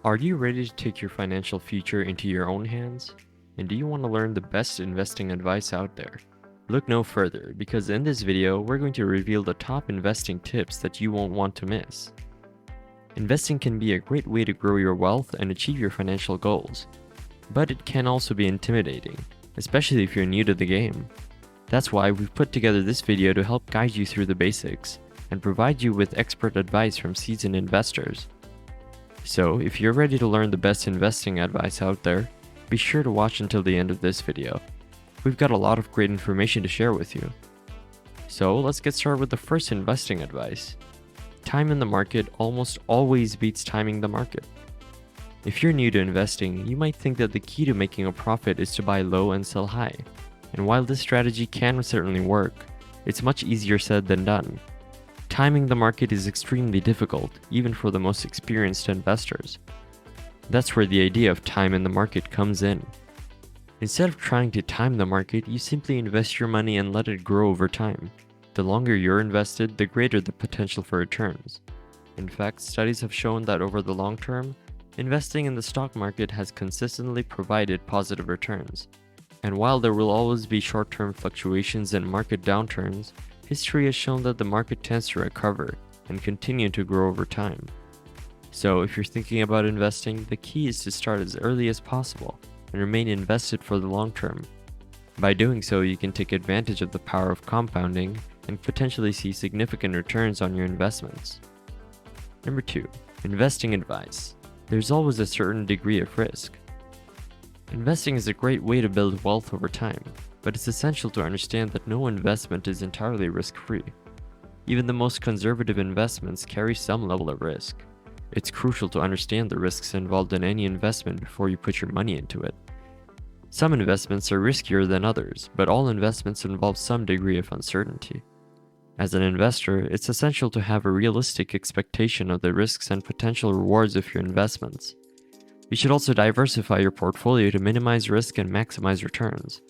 Are you ready to take your financial future into your own hands? And do you want to learn the best investing advice out there? Look no further, because in this video, we're going to reveal the top investing tips that you won't want to miss. Investing can be a great way to grow your wealth and achieve your financial goals, but it can also be intimidating, especially if you're new to the game. That's why we've put together this video to help guide you through the basics and provide you with expert advice from seasoned investors. So, if you're ready to learn the best investing advice out there, be sure to watch until the end of this video. We've got a lot of great information to share with you. So, let's get started with the first investing advice. Time in the market almost always beats timing the market. If you're new to investing, you might think that the key to making a profit is to buy low and sell high. And while this strategy can certainly work, it's much easier said than done. Timing the market is extremely difficult, even for the most experienced investors. That's where the idea of time in the market comes in. Instead of trying to time the market, you simply invest your money and let it grow over time. The longer you're invested, the greater the potential for returns. In fact, studies have shown that over the long term, investing in the stock market has consistently provided positive returns. And while there will always be short-term fluctuations and market downturns, history has shown that the market tends to recover and continue to grow over time. So if you're thinking about investing, the key is to start as early as possible and remain invested for the long term. By doing so, you can take advantage of the power of compounding and potentially see significant returns on your investments. Number 2. Investing advice. There's always a certain degree of risk. Investing is a great way to build wealth over time, but it's essential to understand that no investment is entirely risk-free. Even the most conservative investments carry some level of risk. It's crucial to understand the risks involved in any investment before you put your money into it. Some investments are riskier than others, but all investments involve some degree of uncertainty. As an investor, it's essential to have a realistic expectation of the risks and potential rewards of your investments. You should also diversify your portfolio to minimize risk and maximize returns.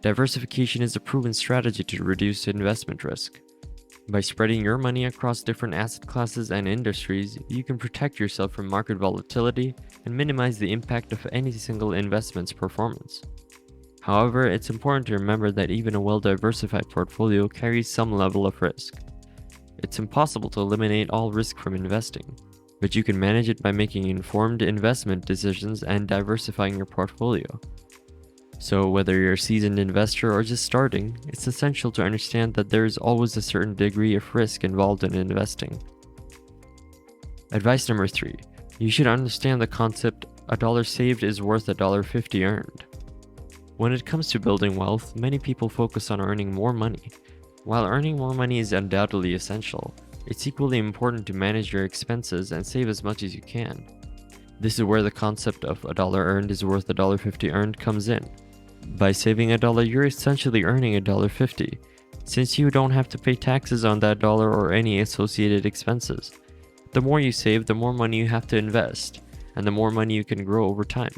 Diversification is a proven strategy to reduce investment risk. By spreading your money across different asset classes and industries, you can protect yourself from market volatility and minimize the impact of any single investment's performance. However, it's important to remember that even a well-diversified portfolio carries some level of risk. It's impossible to eliminate all risk from investing, but you can manage it by making informed investment decisions and diversifying your portfolio. So whether you're a seasoned investor or just starting, it's essential to understand that there is always a certain degree of risk involved in investing. Advice number 3. You should understand the concept a dollar saved is worth $1.50 earned. When it comes to building wealth, many people focus on earning more money. While earning more money is undoubtedly essential, it's equally important to manage your expenses and save as much as you can. This is where the concept of a dollar earned is worth $1.50 earned comes in. By saving $1, you're essentially earning $1.50, since you don't have to pay taxes on that dollar or any associated expenses. The more you save, the more money you have to invest, and the more money you can grow over time.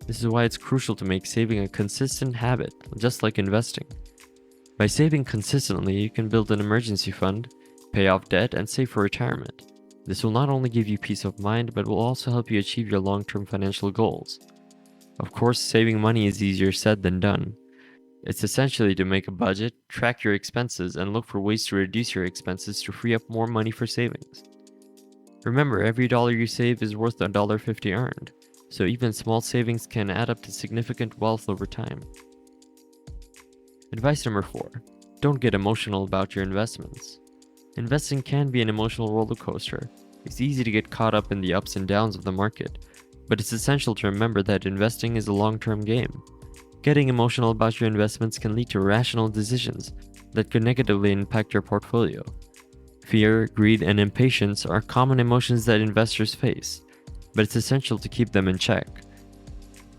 This is why it's crucial to make saving a consistent habit, just like investing. By saving consistently, you can build an emergency fund, pay off debt, and save for retirement. This will not only give you peace of mind, but will also help you achieve your long-term financial goals. Of course, saving money is easier said than done. It's essentially to make a budget, track your expenses, and look for ways to reduce your expenses to free up more money for savings. Remember, every dollar you save is worth $1.50 earned, so even small savings can add up to significant wealth over time. Advice number 4. Don't get emotional about your investments. Investing can be an emotional roller coaster. It's easy to get caught up in the ups and downs of the market, but it's essential to remember that investing is a long-term game. Getting emotional about your investments can lead to irrational decisions that could negatively impact your portfolio. Fear, greed, and impatience are common emotions that investors face, but it's essential to keep them in check.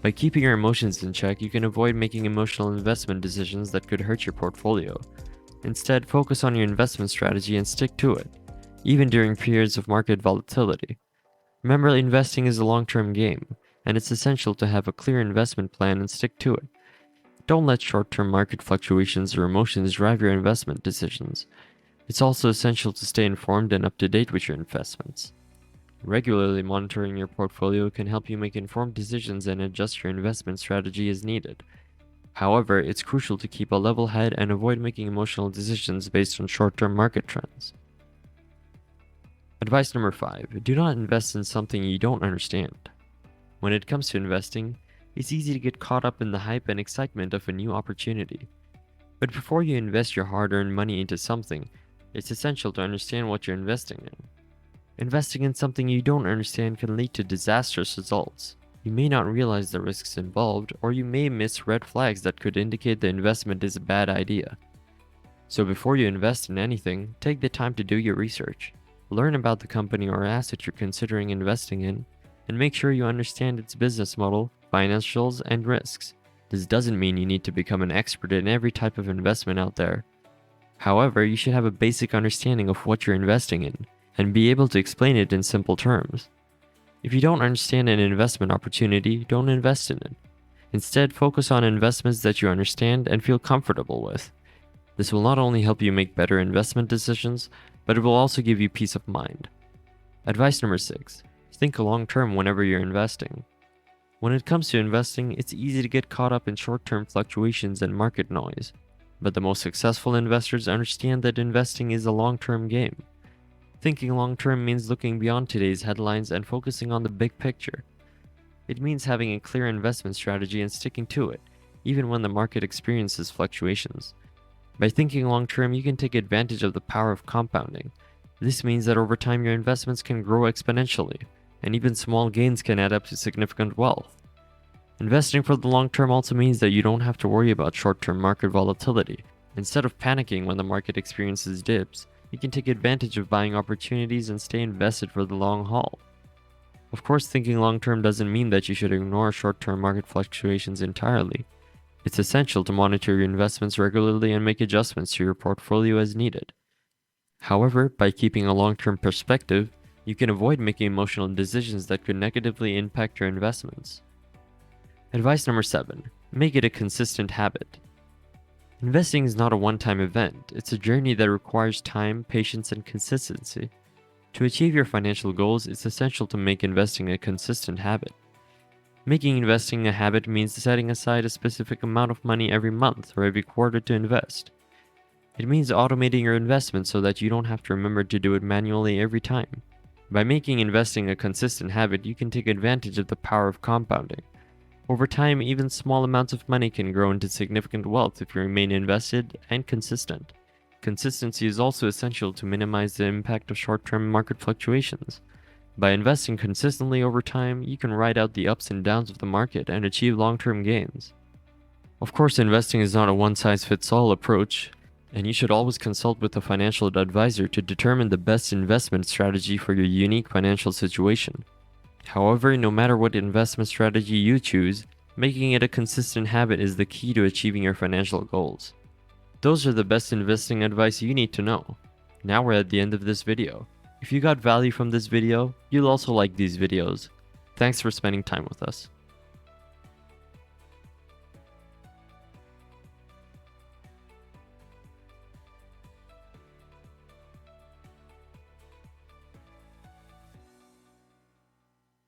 By keeping your emotions in check, you can avoid making emotional investment decisions that could hurt your portfolio. Instead, focus on your investment strategy and stick to it, even during periods of market volatility. Remember, investing is a long-term game, and it's essential to have a clear investment plan and stick to it. Don't let short-term market fluctuations or emotions drive your investment decisions. It's also essential to stay informed and up to date with your investments. Regularly monitoring your portfolio can help you make informed decisions and adjust your investment strategy as needed. However, it's crucial to keep a level head and avoid making emotional decisions based on short-term market trends. Advice number 5. Do not invest in something you don't understand. When it comes to investing, it's easy to get caught up in the hype and excitement of a new opportunity. But before you invest your hard-earned money into something, it's essential to understand what you're investing in. Investing in something you don't understand can lead to disastrous results. You may not realize the risks involved, or you may miss red flags that could indicate the investment is a bad idea. So before you invest in anything, take the time to do your research. Learn about the company or asset you're considering investing in, and make sure you understand its business model, financials, and risks. This doesn't mean you need to become an expert in every type of investment out there. However, you should have a basic understanding of what you're investing in, and be able to explain it in simple terms. If you don't understand an investment opportunity, don't invest in it. Instead, focus on investments that you understand and feel comfortable with. This will not only help you make better investment decisions, but it will also give you peace of mind. Advice number 6. Think long-term whenever you're investing. When it comes to investing, it's easy to get caught up in short-term fluctuations and market noise. But the most successful investors understand that investing is a long-term game. Thinking long-term means looking beyond today's headlines and focusing on the big picture. It means having a clear investment strategy and sticking to it, even when the market experiences fluctuations. By thinking long-term, you can take advantage of the power of compounding. This means that over time your investments can grow exponentially, and even small gains can add up to significant wealth. Investing for the long term also means that you don't have to worry about short-term market volatility. Instead of panicking when the market experiences dips, you can take advantage of buying opportunities and stay invested for the long haul. Of course, thinking long-term doesn't mean that you should ignore short-term market fluctuations entirely. It's essential to monitor your investments regularly and make adjustments to your portfolio as needed. However, by keeping a long-term perspective, you can avoid making emotional decisions that could negatively impact your investments. Advice number 7. Make it a consistent habit. Investing is not a one-time event. It's a journey that requires time, patience, and consistency. To achieve your financial goals, it's essential to make investing a consistent habit. Making investing a habit means setting aside a specific amount of money every month or every quarter to invest. It means automating your investments so that you don't have to remember to do it manually every time. By making investing a consistent habit, you can take advantage of the power of compounding. Over time, even small amounts of money can grow into significant wealth if you remain invested and consistent. Consistency is also essential to minimize the impact of short-term market fluctuations. By investing consistently over time, you can ride out the ups and downs of the market and achieve long-term gains. Of course, investing is not a one-size-fits-all approach, and you should always consult with a financial advisor to determine the best investment strategy for your unique financial situation. However, no matter what investment strategy you choose, making it a consistent habit is the key to achieving your financial goals. Those are the best investing advice you need to know. Now we're at the end of this video. If you got value from this video, you'll also like these videos. Thanks for spending time with us.